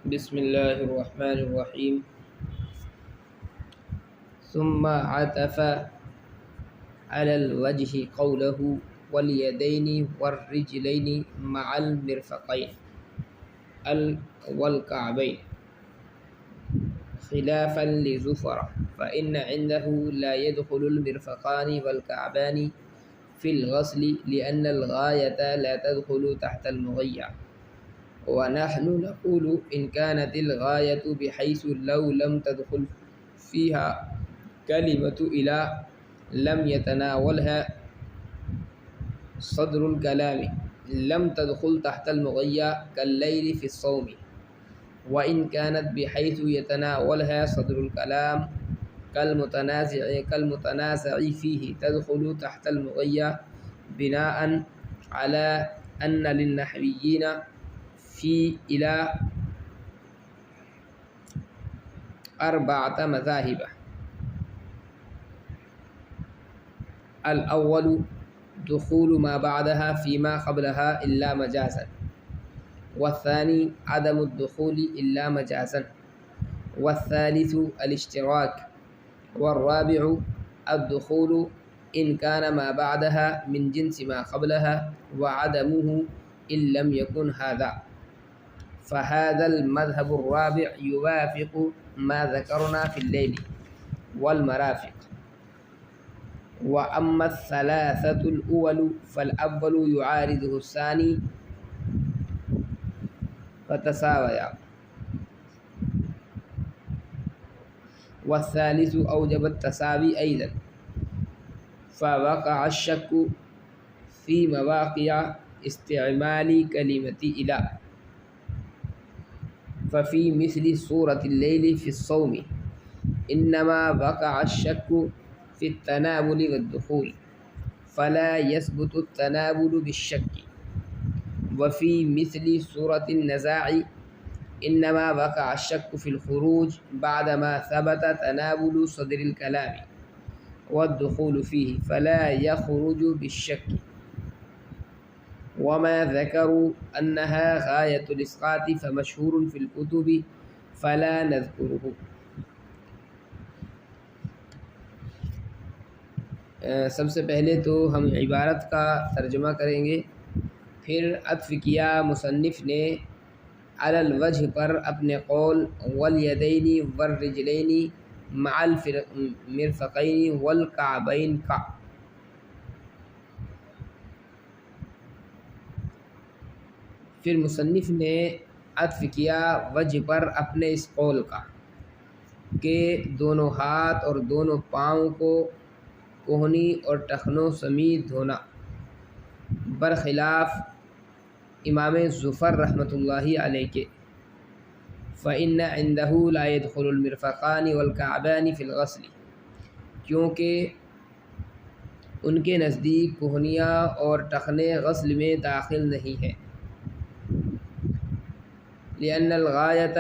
بسم الله الرحمن الرحيم. ثم عطف على الوجه قوله واليدين والرجلين مع المرفقين والكعبين خلافا لزفر، فإن عنده لا يدخل المرفقان والكعبان في الغسل لأن الغاية لا تدخل تحت المغيّة. ونحن نقول إن كانت الغاية بحيث لو لم تدخل فيها كلمة إلى لم يتناولها صدر الكلام لم تدخل تحت المغيّة كالليل في الصوم. وإن كانت بحيث يتناولها صدر الكلام كالمتنازع فيه تدخل تحت المغيّة، بناء على أن للنحويين في إلى 4 مذاهب. الأول دخول ما بعدها فيما قبلها إلا مجازا، والثاني عدم الدخول إلا مجازا، والثالث الاشتراك، والرابع الدخول إن كان ما بعدها من جنس ما قبلها وعدمه إن لم يكن هذا. فهذا المذهب الرابع يوافق ما ذكرنا في الليل والمرافق. وأما الثلاثة الأول فالأول يعارضه الثاني فتساويا، والثالث أوجب التساوي أيضا، فوقع الشك في مواقع استعمال كلمة إلى، ففي مثل سورة الليل في الصوم إنما وقع الشك في التناول والدخول فلا يثبت التناول بالشك. وفي مثل سورة النزاع إنما وقع الشك في الخروج بعدما ثبت تناول صدر الكلام والدخول فيه فلا يخرج بالشك. وما ذكروا أنها غاية الإسقاط فمشهور في الكتب فلا نذكره. سب سے پہلے تو ہم عبارت کا ترجمہ کریں گے، پھر عطف کیا مصنف نے علی الوجہ پر اپنے قول والیدین والرجلین مع المرفقین والکعبین کا۔ پھر مصنف نے عطف کیا وجہ پر اپنے اس قول کا کہ دونوں ہاتھ اور دونوں پاؤں کو کوہنی اور ٹخنوں سمیت دھونا، برخلاف امام زفر رحمۃ اللہ علیہ کے، فإن عنده لا يدخل المرفقان والكعبان في الغسل، کیونکہ ان کے نزدیک کوہنیاں اور ٹخنے غسل میں داخل نہیں ہیں، لأن الغایۃ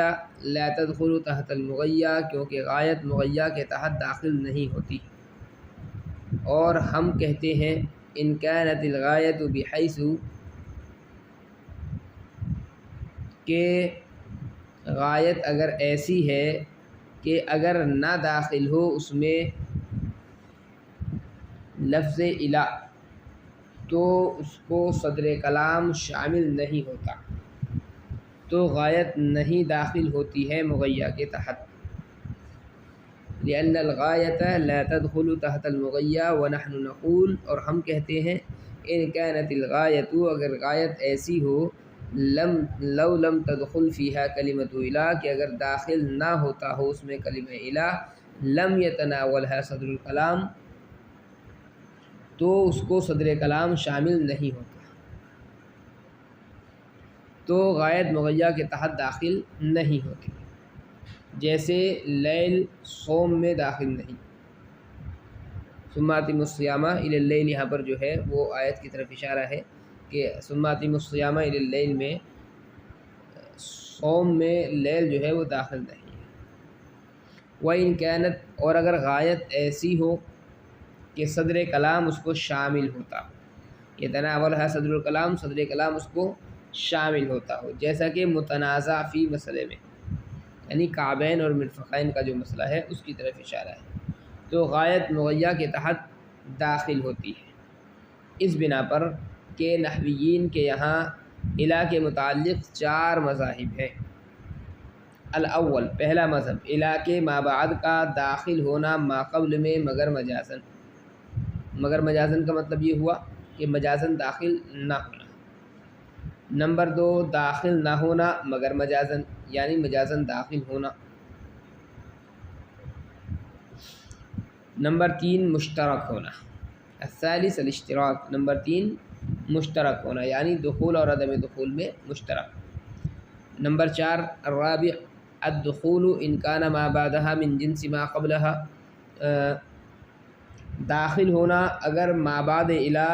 لا تدخل تحت المغیّہ، کیونکہ غایت مغیّہ کے تحت داخل نہیں ہوتی۔ اور ہم کہتے ہیں ان کانت الغایۃ بحیث، کہ غایت اگر ایسی ہے کہ اگر نہ داخل ہو اس میں لفظ الی تو اس کو صدر کلام شامل نہیں ہوتا، تو غایت نہیں داخل ہوتی ہے مغیّہ کے تحت، لأن الغایۃ لا تدخل تحت المغیّہ۔ ونحن نقول، اور ہم کہتے ہیں ان کانت الغایۃ، اگر غایت ایسی ہو لو لم تدخل فیہا کلمۃ الی، کہ اگر داخل نہ ہوتا ہو اس میں کلمہ الی، لم یتناولھا صدر الکلام، تو اس کو صدر کلام شامل نہیں ہوتا، تو غایت مغیّہ کے تحت داخل نہیں ہوتی، جیسے لیل صوم میں داخل نہیں۔ ثم اتموا الصیام الی اللیل، یہاں پر جو ہے وہ آیت کی طرف اشارہ ہے کہ ثم اتموا الصیام الی اللیل میں صوم میں لیل جو ہے وہ داخل نہیں ہے۔ وَإِن كَانَتْ، اور اگر غایت ایسی ہو کہ صدر کلام اس کو شامل ہوتا، یہ تناولھا صدر الکلام، صدر کلام اس کو شامل ہوتا ہو، جیسا کہ متنازع فی مسئلے میں یعنی کعبین اور مرفقین کا جو مسئلہ ہے اس کی طرف اشارہ ہے، تو غایت مغیّہ کے تحت داخل ہوتی ہے، اس بنا پر کہ نحویین کے یہاں الا کے متعلق 4 مذاہب ہیں۔ الاول، پہلا مذہب، الا کے ما بعد کا داخل ہونا ما قبل میں مگر مجازن۔ مگر مجازن کا مطلب یہ ہوا کہ مجازن داخل نہ ہونا۔ نمبر 2، داخل نہ ہونا مگر مجازن، یعنی مجازن داخل ہونا۔ نمبر 3، مشترک ہونا، الثالث الاشتراک، نمبر 3 مشترک ہونا یعنی دخول اور عدم دخول میں مشترک۔ نمبر 4، الرابع الدخول ان کان ما بعدها من جنس ما قبلها، داخل ہونا اگر ما بعد الا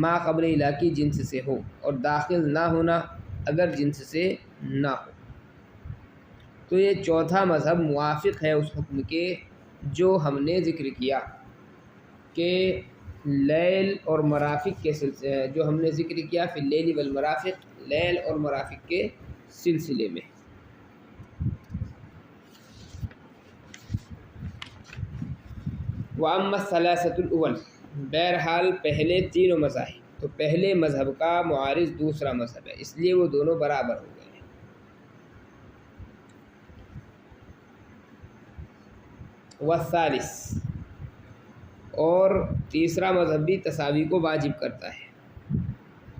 ما قبل الا کی جنس سے ہو، اور داخل نہ ہونا اگر جنس سے نہ ہو۔ تو یہ چوتھا مذہب موافق ہے اس حکم کے جو ہم نے ذکر کیا کہ لیل اور مرافق کے سلسلے، جو ہم نے ذکر کیا فی اللیل والمرافق، لیل اور مرافق کے سلسلے میں۔ وَأَمَّا الثَّلَاثَةُ الْأُوَّلُ، بہرحال پہلے تینوں مذاہب، تو پہلے مذہب کا معارض دوسرا مذہب ہے، اس لیے وہ دونوں برابر ہو گئے ہیں۔ والثالث، اور تیسرا مذہب بھی تساوی کو واجب کرتا ہے،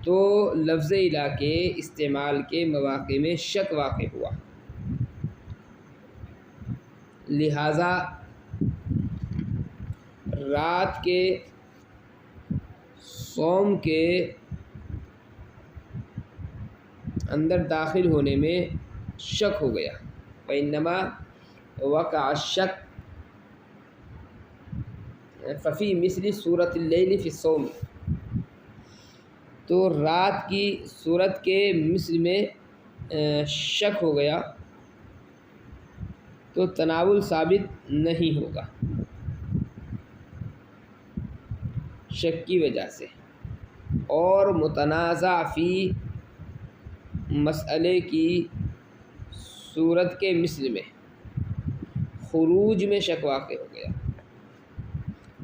تو لفظ الا کے استعمال کے مواقع میں شک واقع ہوا، لہذا رات کے صوم کے اندر داخل ہونے میں شک ہو گیا۔ وَإِنَّمَا وَقَعَ الشَّكُّ فَفِي مِثْلِ صُورَةِ اللَّيْلِ فِي الصَّوْمِ، تو رات کی صورت کے مثل میں شک ہو گیا تو تناول ثابت نہیں ہوگا شک کی وجہ سے، اور متنازع فی مسئلے کی صورت کے مثل میں خروج میں شک واقع ہو گیا۔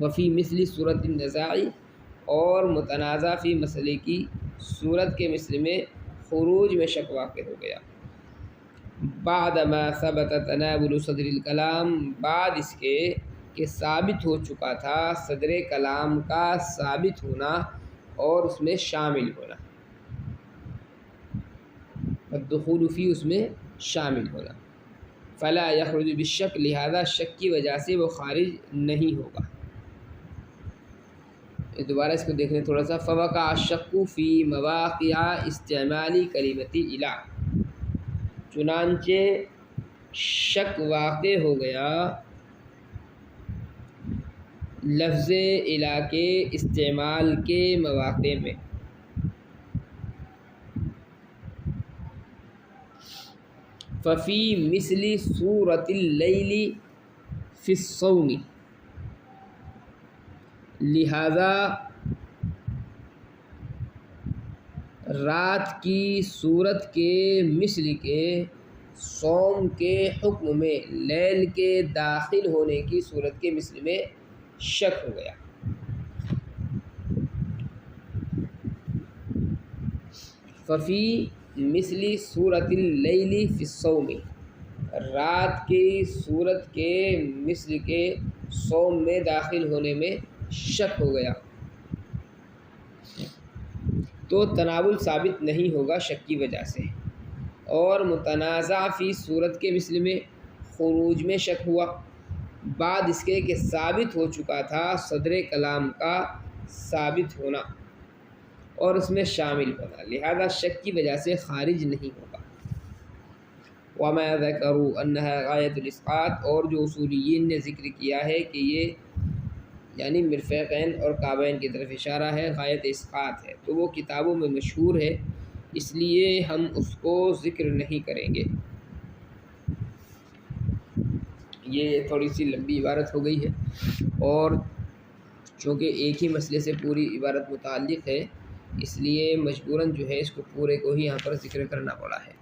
وفی مثل صورت النزاع، اور متنازع فی مسئلے کی صورت کے مثل میں خروج میں شک واقع ہو گیا۔ بعد ما ثبت تناول صدر الکلام، بعد اس کے کہ ثابت ہو چکا تھا صدر کلام کا ثابت ہونا اور اس میں شامل ہونا، الدخول فی اس میں شامل ہونا، فلا یخرج بالشک، لہذا شک کی وجہ سے وہ خارج نہیں ہوگا۔ دوبارہ اس کو دیکھنے تھوڑا سا، فوقع الشک فی مواقع استعمال کلمۃ الا، چنانچہ شک واقع ہو گیا لفظ الا کے استعمال کے مواقع میں۔ ففی مثل صورت اللیل فی الصوم، لہذا رات کی صورت کے مثل کے صوم کے حکم میں لیل کے داخل ہونے کی صورت کے مثل میں شک ہو گیا۔ ففی مثل صورت اللیل فی الصوم، رات کی صورت کے مثل کے صوم میں داخل ہونے میں شک ہو گیا تو تناول ثابت نہیں ہوگا شک کی وجہ سے، اور متنازع فی صورت کے مثل میں خروج میں شک ہوا بعد اس کے کہ ثابت ہو چکا تھا صدر کلام کا ثابت ہونا اور اس میں شامل ہونا، لہذا شک کی وجہ سے خارج نہیں ہوگا۔ وما ذکروا انہا غایت الاسقاط، اور جو اصولیین نے ذکر کیا ہے کہ یہ یعنی مرفقین اور کعبین کی طرف اشارہ ہے، غایت اسقاط ہے، تو وہ کتابوں میں مشہور ہے، اس لیے ہم اس کو ذکر نہیں کریں گے۔ یہ تھوڑی سی لمبی عبارت ہو گئی ہے، اور چونکہ ایک ہی مسئلے سے پوری عبارت متعلق ہے، اس لیے مجبوراً جو ہے اس کو پورے کو ہی یہاں پر ذکر کرنا پڑا ہے۔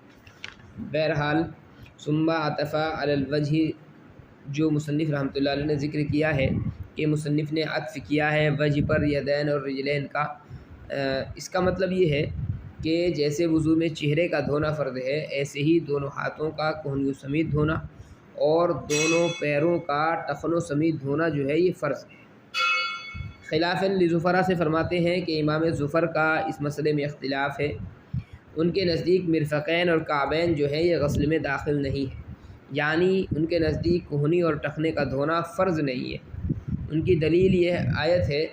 بہرحال ثم عطفہ علی الوجہ جو مصنف رحمۃ اللہ علیہ نے ذکر کیا ہے کہ مصنف نے عطف کیا ہے وجہ پر یدین اور رجلین کا، اس کا مطلب یہ ہے کہ جیسے وضو میں چہرے کا دھونا فرض ہے، ایسے ہی دونوں ہاتھوں کا کہنیوں سمیت دھونا اور دونوں پیروں کا ٹخنوں سمیت دھونا جو ہے یہ فرض ہے۔ خلاف لزفرا سے فرماتے ہیں کہ امام ظفر کا اس مسئلے میں اختلاف ہے، ان کے نزدیک مرفقین اور کعبین جو ہے یہ غسل میں داخل نہیں ہے، یعنی ان کے نزدیک کہنی اور ٹخنے کا دھونا فرض نہیں ہے۔ ان کی دلیل یہ آیت ہے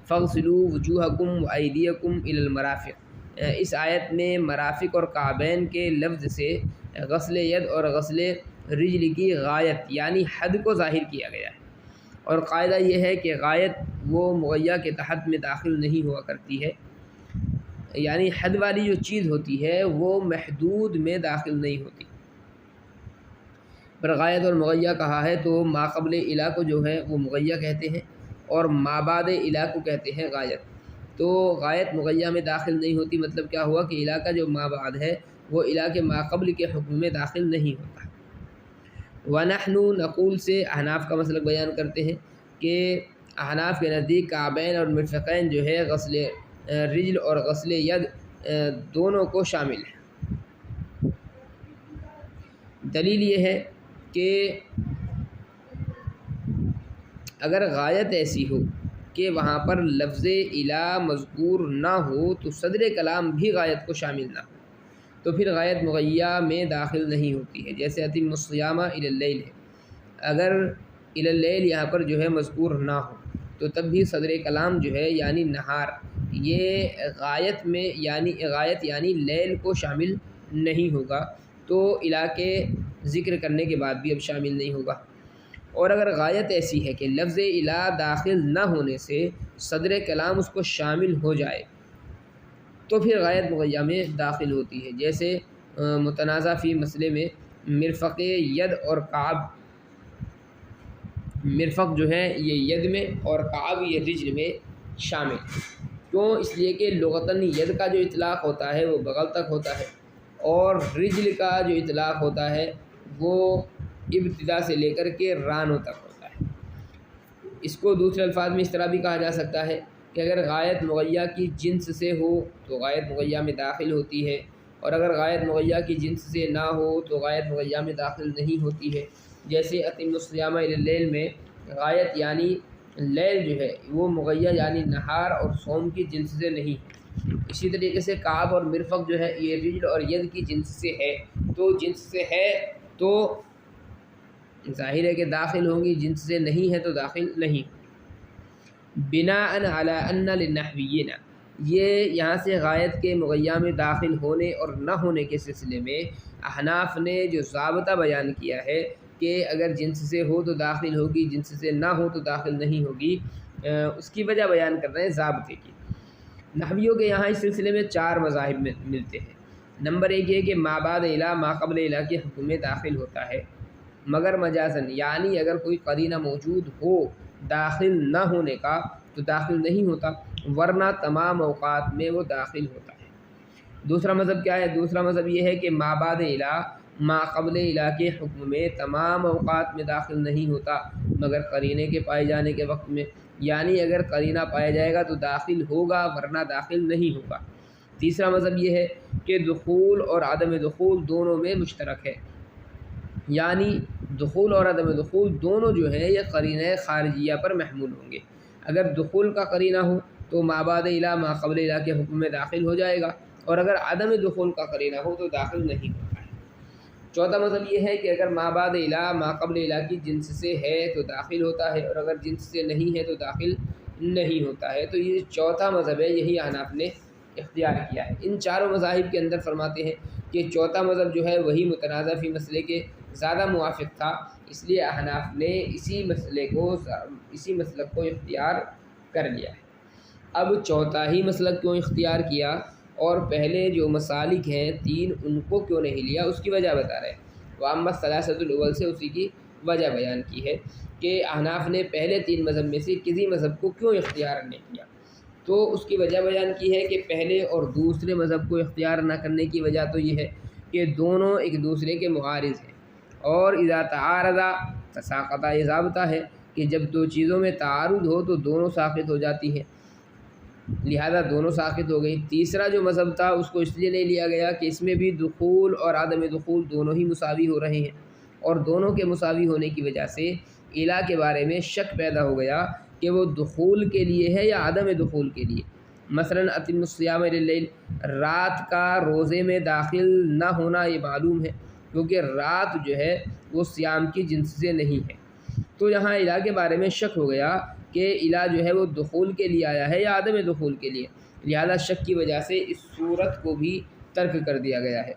فاغسلوا وجوہکم وایدیکم الی المرافق، اس آیت میں مرافق اور کعبین کے لفظ سے غسل ید اور غسل رجل کی غایت یعنی حد کو ظاہر کیا گیا ہے، اور قاعدہ یہ ہے کہ غایت وہ مغیّہ کے تحت میں داخل نہیں ہوا کرتی ہے، یعنی حد والی جو چیز ہوتی ہے وہ محدود میں داخل نہیں ہوتی۔ پر غایت اور مغیّہ کہا ہے تو ما قبل الا کو جو ہے وہ مغیّہ کہتے ہیں اور ما بعد الا کو کہتے ہیں غایت۔ تو غایت مغیّہ میں داخل نہیں ہوتی، مطلب کیا ہوا کہ الا کا جو ما بعد ہے وہ الا کے ما قبل کے حکم میں داخل نہیں ہوتا۔ ونحن نقول سے احناف کا مسلک بیان کرتے ہیں کہ احناف کے نزدیک کعبین اور مرفقین جو ہے غسل رجل اور غسل ید دونوں کو شامل ہے۔ دلیل یہ ہے کہ اگر غایت ایسی ہو کہ وہاں پر لفظ الا مذکور نہ ہو تو صدر کلام بھی غایت کو شامل نہ ہو تو پھر غایت مغیّہ میں داخل نہیں ہوتی ہے، جیسے اتم الصیام الی اللیل ہے، اگر الی اللیل یہاں پر جو ہے مذکور نہ ہو تو تب بھی صدر کلام جو ہے یعنی نہار یہ غایت میں یعنی لیل کو شامل نہیں ہوگا، تو الا کے ذکر کرنے کے بعد بھی اب شامل نہیں ہوگا۔ اور اگر غایت ایسی ہے کہ لفظ الا داخل نہ ہونے سے صدر کلام اس کو شامل ہو جائے تو پھر غایت مغیّہ میں داخل ہوتی ہے، جیسے متنازع فی مسئلے میں مرفق ید اور کعب، مرفق جو ہے یہ ید میں اور کعب یہ رجل میں شامل، کیوں؟ اس لیے کہ لغتاً ید کا جو اطلاق ہوتا ہے وہ بغل تک ہوتا ہے اور رجل کا جو اطلاق ہوتا ہے وہ ابتدا سے لے کر کے رانوں تک ہوتا ہے۔ اس کو دوسرے الفاظ میں اس طرح بھی کہا جا سکتا ہے کہ اگر غایت مغیّہ کی جنس سے ہو تو غایت مغیّہ میں داخل ہوتی ہے، اور اگر غایت مغیّہ کی جنس سے نہ ہو تو غایت مغیّہ میں داخل نہیں ہوتی ہے، جیسے اتم الصیام الی اللیل میں غایت یعنی لیل جو ہے وہ مغیّہ یعنی نہار اور صوم کی جنس سے نہیں۔ اسی طریقے سے کعب اور مرفق جو ہے یہ رجل اور ید کی جنس سے ہے، تو جنس سے ہے تو ظاہر ہے کہ داخل ہوں گی، جنس سے نہیں ہے تو داخل نہیں۔ بناء علی ان للنحویین، یہ یہاں سے غایت کے مغیّہ میں داخل ہونے اور نہ ہونے کے سلسلے میں احناف نے جو ضابطہ بیان کیا ہے کہ اگر جنس سے ہو تو داخل ہوگی، جنس سے نہ ہو تو داخل نہیں ہوگی، اس کی وجہ بیان کر رہے ہیں ضابطے کی۔ نحویوں کے یہاں اس سلسلے میں 4 مذاہب ملتے ہیں۔ نمبر 1 یہ کہ ما بعد الا ما قبل الا کے حکم میں داخل ہوتا ہے، مگر مجازن، یعنی اگر کوئی قرینہ موجود ہو داخل نہ ہونے کا تو داخل نہیں ہوتا، ورنہ تمام اوقات میں وہ داخل ہوتا ہے۔ دوسرا مذہب کیا ہے؟ دوسرا مذہب یہ ہے کہ ما بعد الا ما قبل الا کے حکم میں تمام اوقات میں داخل نہیں ہوتا مگر قرینے کے پائے جانے کے وقت میں، یعنی اگر قرینہ پایا جائے گا تو داخل ہوگا ورنہ داخل نہیں ہوگا۔ تیسرا مذہب یہ ہے کہ دخول اور عدم دخول دونوں میں مشترک ہے، یعنی دخول اور عدم دخول دونوں جو ہیں یہ قرینہ خارجیہ پر محمول ہوں گے۔ اگر دخول کا قرینہ ہو تو ما بعد الا ما قبل الا کے حکم میں داخل ہو جائے گا، اور اگر عدم دخول کا قرینہ ہو تو داخل نہیں ہوتا ہے۔ چوتھا مذہب یہ ہے کہ اگر ما بعد الا ما قبل الا کی جنس سے ہے تو داخل ہوتا ہے، اور اگر جنس سے نہیں ہے تو داخل نہیں ہوتا ہے۔ تو یہ چوتھا مذہب ہے، یہی احناف نے اختیار کیا ہے۔ ان چاروں مذاہب کے اندر فرماتے ہیں کہ چوتھا مذہب جو ہے وہی متنازع فی مسئلے کے زیادہ موافق تھا، اس لیے احناف نے اسی مسلک کو اختیار کر لیا ہے۔ اب چوتھا ہی مسلک کیوں اختیار کیا اور پہلے جو مسالک ہیں 3 ان کو کیوں نہیں لیا، اس کی وجہ بتا رہے ہیں۔ وَأَمَّا الثَّلَاثَةُ الْأُوَّلُ سے اسی کی وجہ بیان کی ہے کہ احناف نے پہلے 3 مذہب میں سے کسی مذہب کو کیوں اختیار نہیں کیا، تو اس کی وجہ بیان کی ہے کہ پہلے اور دوسرے مذہب کو اختیار نہ کرنے کی وجہ تو یہ ہے کہ دونوں ایک دوسرے کے معارض ہیں، اور اذا تعارضا تساقطا، یہ ضابطہ ہے کہ جب دو چیزوں میں تعارض ہو تو دونوں ساقط ہو جاتی ہیں، لہذا دونوں ساقط ہو گئی۔ تیسرا جو مذہب تھا اس کو اس لیے نہیں لیا گیا کہ اس میں بھی دخول اور عدم دخول دونوں ہی مساوی ہو رہے ہیں، اور دونوں کے مساوی ہونے کی وجہ سے الہ کے بارے میں شک پیدا ہو گیا کہ وہ دخول کے لیے ہے یا عدم دخول کے لیے۔ مثلا اتم الصیام الی اللیل، رات کا روزے میں داخل نہ ہونا یہ معلوم ہے کیونکہ رات جو ہے وہ صیام کی جنس سے نہیں ہے، تو یہاں الہ کے بارے میں شک ہو گیا کہ الہ جو ہے وہ دخول کے لیے آیا ہے یا عدم دخول کے لیے، لہذا شک کی وجہ سے اس صورت کو بھی ترک کر دیا گیا ہے۔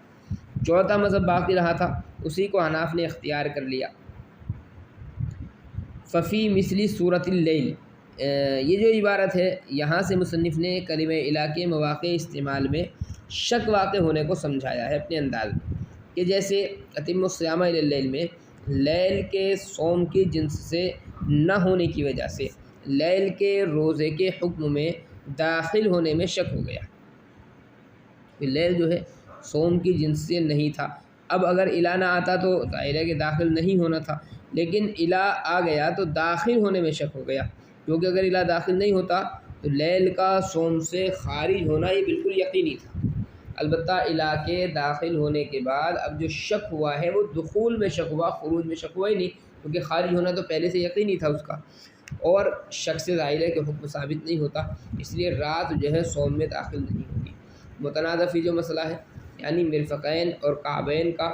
چوتھا مذہب باقی رہا تھا، اسی کو حناف نے اختیار کر لیا۔ ففی مثلی صورت اللیل، یہ جو عبارت ہے یہاں سے مصنف نے کلمہ الہ کے مواقع استعمال میں شک واقع ہونے کو سمجھایا ہے اپنے انداز میں، کہ جیسے اتم الصیام الی اللیل میں لیل کے صوم کی جنس سے نہ ہونے کی وجہ سے لیل کے روزے کے حکم میں داخل ہونے میں شک ہو گیا۔ لیل جو ہے صوم کی جنس سے نہیں تھا، اب اگر الہ نہ آتا تو ظاہر ہے کہ داخل نہیں ہونا تھا، لیکن الہ آ گیا تو داخل ہونے میں شک ہو گیا، کیونکہ اگر الہ داخل نہیں ہوتا تو لیل کا صوم سے خارج ہونا یہ بالکل یقینی تھا۔ البتہ الہ کے داخل ہونے کے بعد اب جو شک ہوا ہے وہ دخول میں شک ہوا، خروج میں شک ہوا ہی نہیں، کیونکہ خارج ہونا تو پہلے سے یقینی تھا اس کا، اور شک سے ظاہر ہے کہ حکم ثابت نہیں ہوتا، اس لیے رات جو ہے صوم میں داخل نہیں ہوگی۔ متنازع فی جو مسئلہ ہے یعنی مرفقین اور کعبین کا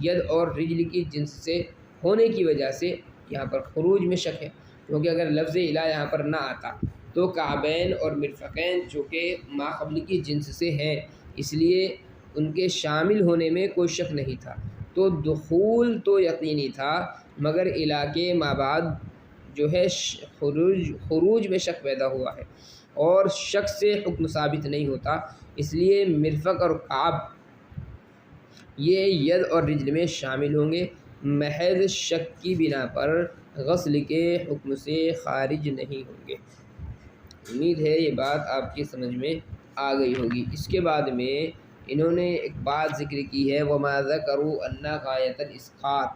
ید اور رجل کی جنس سے ہونے کی وجہ سے یہاں پر خروج میں شک ہے، کیونکہ اگر لفظ الہ یہاں پر نہ آتا تو کعبین اور مرفقین چونکہ ما قبل کی جنس سے ہیں اس لیے ان کے شامل ہونے میں کوئی شک نہیں تھا، تو دخول تو یقینی تھا، مگر الہ کے مابعد جو ہے خروج میں شک پیدا ہوا ہے، اور شک سے حکم ثابت نہیں ہوتا، اس لیے مرفق اور کعب یہ ید اور رجل میں شامل ہوں گے، محض شک کی بنا پر غسل کے حکم سے خارج نہیں ہوں گے۔ امید ہے یہ بات آپ کی سمجھ میں آ گئی ہوگی۔ اس کے بعد میں انہوں نے ایک بات ذکر کی ہے، وَمَا ذَكَرُوا أَنَّ غَایَةَ الْإِسْقَاطِ،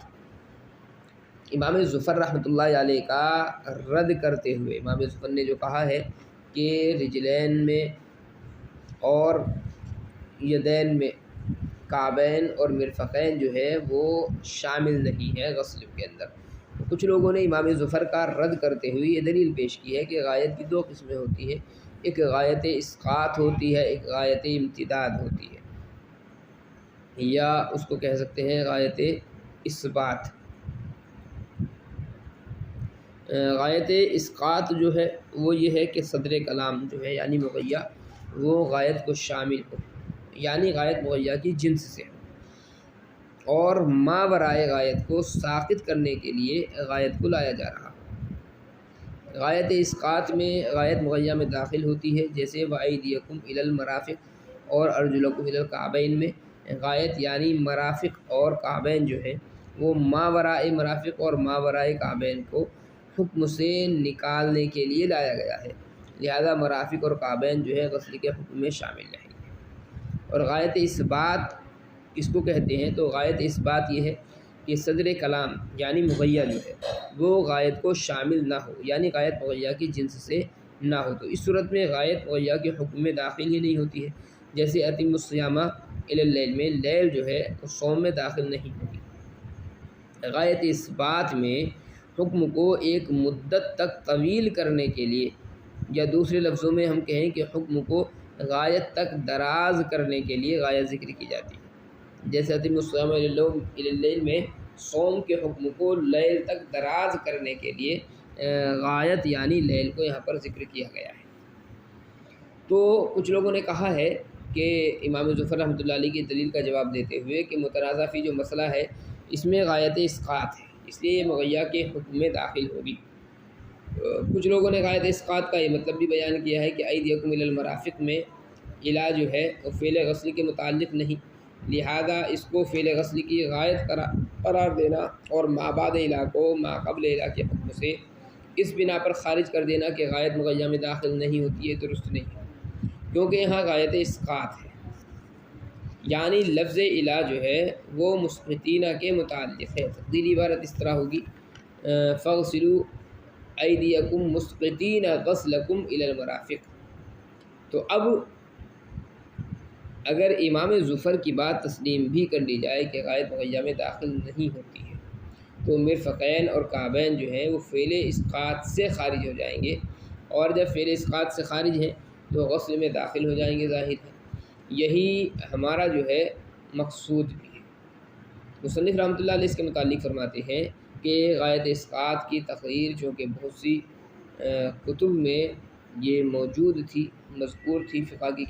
امام ظفر رحمۃ اللہ علیہ کا رد کرتے ہوئے امام ظفر نے جو کہا ہے کہ رجلین میں اور یدین میں کعبین اور مرفقین جو ہے وہ شامل نہیں ہے غسل کے اندر۔ کچھ لوگوں نے امام ظفر کا رد کرتے ہوئے یہ دلیل پیش کی ہے کہ غایت کی دو قسمیں ہوتی ہیں، ایک غایت اسقاط ہوتی ہے، ایک غایت امتداد ہوتی ہے، یا اس کو کہہ سکتے ہیں غایت اثبات۔ غایت اسقاط جو ہے وہ یہ ہے کہ صدر کلام جو ہے یعنی مغیّہ وہ غایت کو شامل ہو، یعنی غایت مغیّہ کی جنس سے ہو، اور ما ورائے غایت کو ساقط کرنے کے لیے غایت کو لایا جا رہا ہو۔ غایت اسقاط میں غایت مغیّہ میں داخل ہوتی ہے، جیسے وَأَيْدِيَكُمْ إِلَى الْمَرَافِقِ اور أَرْجُلَكُمْ إِلَى الْكَعْبَيْن میں غایت یعنی مرافق اور کعبین جو ہے وہ ما ورائے مرافق اور ما ورائے کعبین کو حکم سے نکالنے کے لیے لایا گیا ہے، لہذا مرافق اور کعبین جو ہے غسل کے حکم میں شامل رہیں گے۔ اور غایت اثبات کس کو کہتے ہیں؟ تو غایت اثبات یہ ہے کہ صدر کلام یعنی مغیّہ جو ہے وہ غایت کو شامل نہ ہو، یعنی غایت مغیّہ کی جنس سے نہ ہو، تو اس صورت میں غایت مغیّہ کے حکم میں داخل ہی نہیں ہوتی ہے، جیسے اتم الصیام الی اللیل میں لیل جو ہے وہ صوم میں داخل نہیں ہوگی۔ غایت اثبات میں حکم کو ایک مدت تک طویل کرنے کے لیے، یا دوسرے لفظوں میں ہم کہیں کہ حکم کو غایت تک دراز کرنے کے لیے غایت ذکر کی جاتی ہے، جیسے اتم الصیام الی اللیل میں صوم کے حکم کو لیل تک دراز کرنے کے لیے غایت یعنی لیل کو یہاں پر ذکر کیا گیا ہے۔ تو کچھ لوگوں نے کہا ہے کہ امام ظفر رحمۃ اللہ علیہ کی دلیل کا جواب دیتے ہوئے کہ متنازع فی جو مسئلہ ہے اس میں غایت اسقاط ہے، اس لیے یہ مغیّہ کے حکم میں داخل ہوگی۔ کچھ لوگوں نے غایت اسقاط کا یہ مطلب بھی بیان کیا ہے کہ ایدیکم الی المرافق میں الہ جو ہے وہ فعل غسل کے متعلق نہیں، لہذا اس کو فعل غسل کی غایت قرار دینا اور ما بعد الہ کو ما قبل الہ کے حکم سے اس بنا پر خارج کر دینا کہ غایت مغیّہ میں داخل نہیں ہوتی ہے درست نہیں، کیونکہ یہاں غایت اسقاط ہے۔ یعنی لفظ الا جو ہے وہ مسقطین کے متعلق ہے۔ تقدیری عبارت اس طرح ہوگی فاغسلوا ایدیکم مسقطین غسلکم الی المرافق۔ تو اب اگر امام ظفر کی بات تسلیم بھی کر لی جائے کہ غایت مغیّہ میں داخل نہیں ہوتی ہے، تو مرفقین اور کعبین جو ہیں وہ فعل اسقاط سے خارج ہو جائیں گے، اور جب فعل اسقاط سے خارج ہیں تو غسل میں داخل ہو جائیں گے، ظاہر ہے۔ یہی ہمارا جو ہے مقصود بھی ہے۔ مصنف رحمۃ اللہ علیہ اس کے متعلق فرماتے ہیں کہ غایت اسقاط کی تقریر چونکہ بہت سی کتب میں یہ موجود تھی، مذکور تھی، فقہ کی